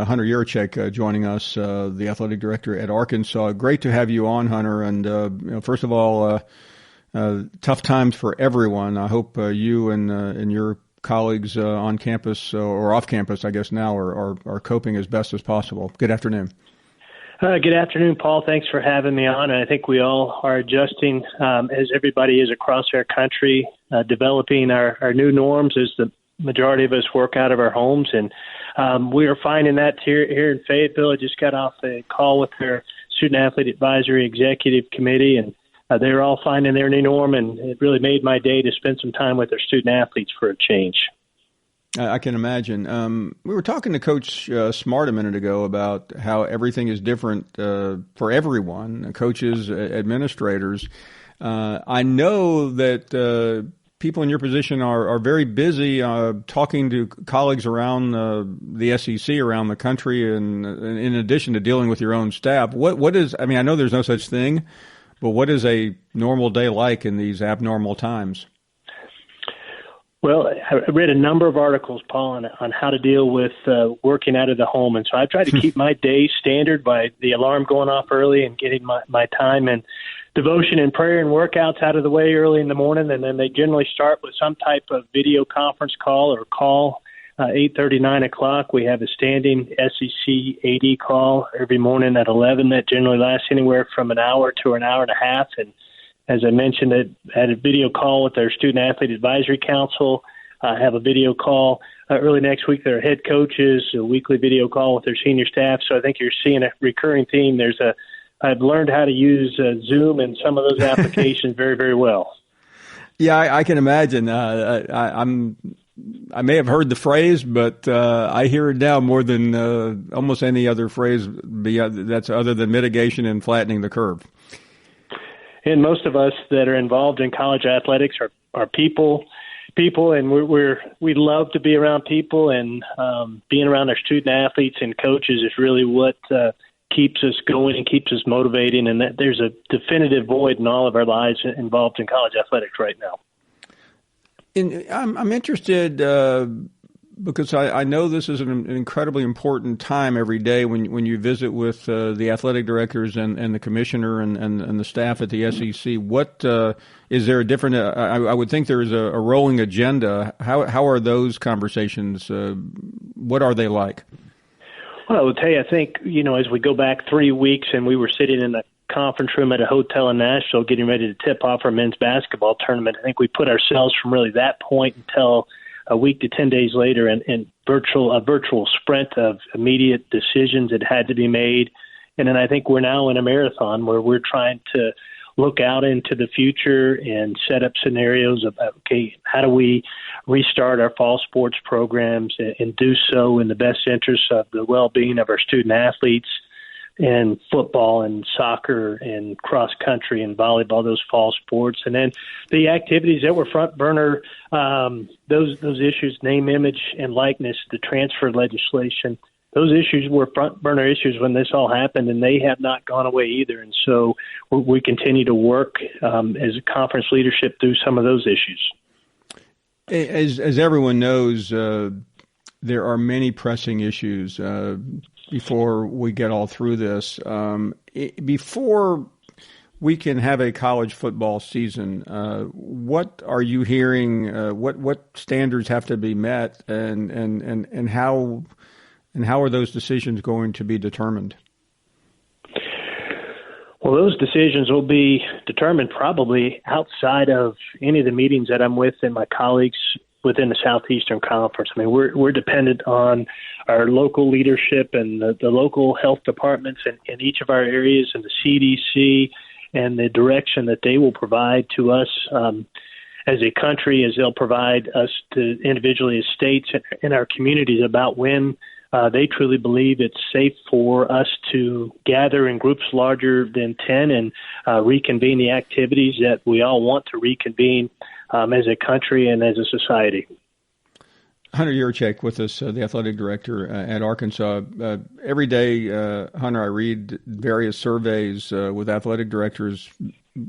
Hunter Yurachek joining us, the athletic director at Arkansas. Great to have you on, Hunter. And first of all, tough times for everyone. I hope you and your colleagues on campus or off campus, I guess now, are coping as best as possible. Good afternoon. Good afternoon, Paul. Thanks for having me on. I think we all are adjusting as everybody is across our country, developing our new norms as the majority of us work out of our homes. And we are finding that here in Fayetteville. I just got off a call with their Student Athlete Advisory Executive Committee, and they're all finding their new norm, and it really made my day to spend some time with their student athletes for a change. I can imagine. We were talking to Coach Smart a minute ago about how everything is different for everyone, coaches, administrators. I know that people in your position are very busy talking to colleagues around the SEC, around the country, and in addition to dealing with your own staff. What is, I mean, I know there's no such thing, but what is a normal day like in these abnormal times? Well, I read a number of articles, Paul, on how to deal with working out of the home. And so I try to keep my day standard by the alarm going off early and getting my time and devotion and prayer and workouts out of the way early in the morning. And then they generally start with some type of video conference call or call, 8:30, 9 o'clock. We have a standing SEC AD call every morning at 11 that generally lasts anywhere from an hour to an hour and a half. And as I mentioned, I had a video call with their Student Athlete Advisory Council. I have a video call early next week, their head coaches, a weekly video call with their senior staff. So I think you're seeing a recurring theme. I've learned how to use Zoom and some of those applications very, very well. Yeah, I can imagine. I may have heard the phrase, but I hear it now more than almost any other phrase that's other than mitigation and flattening the curve. And most of us that are involved in college athletics are people, and we love to be around people, and being around our student athletes and coaches is really what keeps us going and keeps us motivating. And that there's a definitive void in all of our lives involved in college athletics right now. I'm interested because I know this is an incredibly important time every day when you visit with the athletic directors and the commissioner and the staff at the SEC. What is there a different? I would think there is a rolling agenda. How are those conversations? What are they like? Well, I will tell you, I think, as we go back 3 weeks and we were sitting in a conference room at a hotel in Nashville getting ready to tip off our men's basketball tournament, I think we put ourselves from really that point until a week to 10 days later in a virtual sprint of immediate decisions that had to be made. And then I think we're now in a marathon where we're trying to look out into the future and set up scenarios about, okay, how do we restart our fall sports programs and do so in the best interest of the well-being of our student athletes and football and soccer and cross country and volleyball, those fall sports. And then the activities that were front burner, those issues, name, image, and likeness, the transfer legislation, those issues were front burner issues when this all happened, and they have not gone away either. And so we continue to work as a conference leadership through some of those issues. As everyone knows, there are many pressing issues before we get all through this. Before we can have a college football season, what are you hearing? What standards have to be met, and how are those decisions going to be determined? Well, those decisions will be determined probably outside of any of the meetings that I'm with and my colleagues within the Southeastern Conference. I mean, we're dependent on our local leadership and the local health departments in each of our areas and the CDC and the direction that they will provide to us as a country, as they'll provide us to individually as states in our communities about when they truly believe it's safe for us to gather in groups larger than 10 and reconvene the activities that we all want to reconvene as a country and as a society. Hunter Yurachek with us, the athletic director at Arkansas. Every day, Hunter, I read various surveys with athletic directors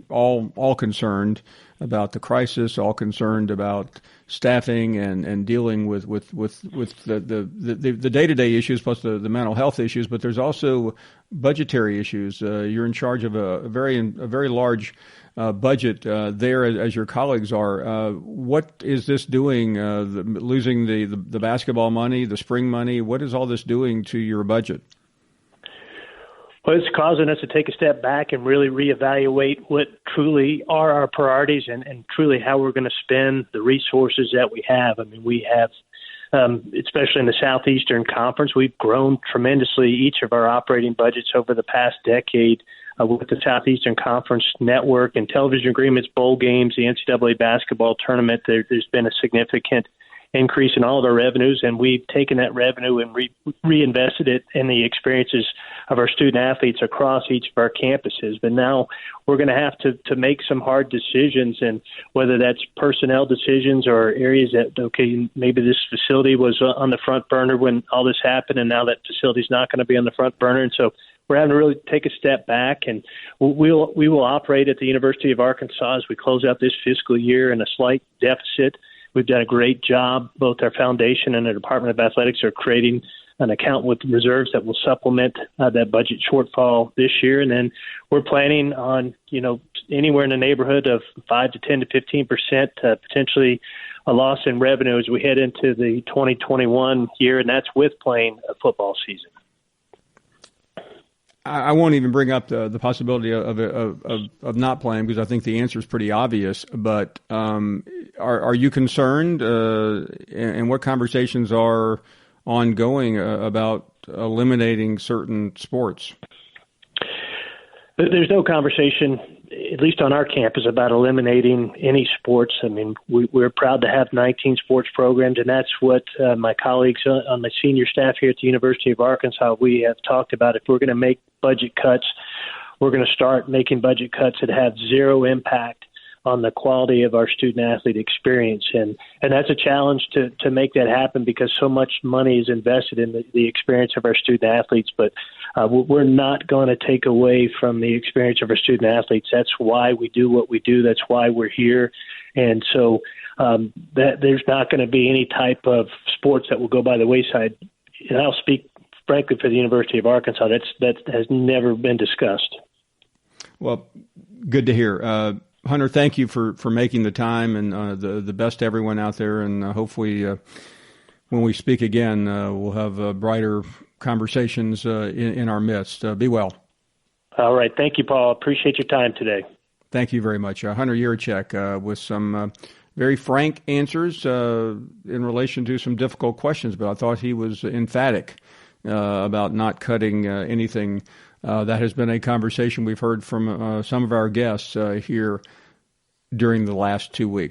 all concerned about the crisis, all concerned about staffing and dealing with the day-to-day issues plus the mental health issues. But there's also budgetary issues. You're in charge of a very large budget there, as your colleagues are. What is this doing? Losing the basketball money, the spring money. What is all this doing to your budget? Well, it's causing us to take a step back and really reevaluate what truly are our priorities and truly how we're going to spend the resources that we have. I mean, we have, especially in the Southeastern Conference, we've grown tremendously each of our operating budgets over the past decade with the Southeastern Conference network and television agreements, bowl games, the NCAA basketball tournament. There's been a significant increase in all of our revenues, and we've taken that revenue and reinvested it in the experiences of our student athletes across each of our campuses. But now we're going to have to make some hard decisions, and whether that's personnel decisions or areas that, okay, maybe this facility was on the front burner when all this happened, and now that facility's not going to be on the front burner. And so we're having to really take a step back, and we will operate at the University of Arkansas as we close out this fiscal year in a slight deficit. We've done a great job. Both our foundation and the Department of Athletics are creating an account with reserves that will supplement that budget shortfall this year. And then we're planning on, anywhere in the neighborhood of 5 to 10 to 15%, potentially a loss in revenue as we head into the 2021 year, and that's with playing a football season. I won't even bring up the possibility of not playing because I think the answer is pretty obvious. But are you concerned, and what conversations are ongoing about eliminating certain sports? There's no conversation, at least on our campus, about eliminating any sports. I mean, we're proud to have 19 sports programs, and that's what my colleagues on the senior staff here at the University of Arkansas, we have talked about. If we're going to make budget cuts, we're going to start making budget cuts that have zero impact on the quality of our student-athlete experience. And that's a challenge to make that happen because so much money is invested in the experience of our student-athletes. But we're not going to take away from the experience of our student-athletes. That's why we do what we do. That's why we're here. And so that there's not going to be any type of sports that will go by the wayside. And I'll speak frankly for the University of Arkansas. That has never been discussed. Well, good to hear. Hunter, thank you for making the time, and the best to everyone out there. And hopefully when we speak again, we'll have brighter conversations in our midst. Be well. All right. Thank you, Paul. Appreciate your time today. Thank you very much. Hunter Yurachek with some very frank answers in relation to some difficult questions, but I thought he was emphatic about not cutting anything. That has been a conversation we've heard from some of our guests here during the last 2 weeks.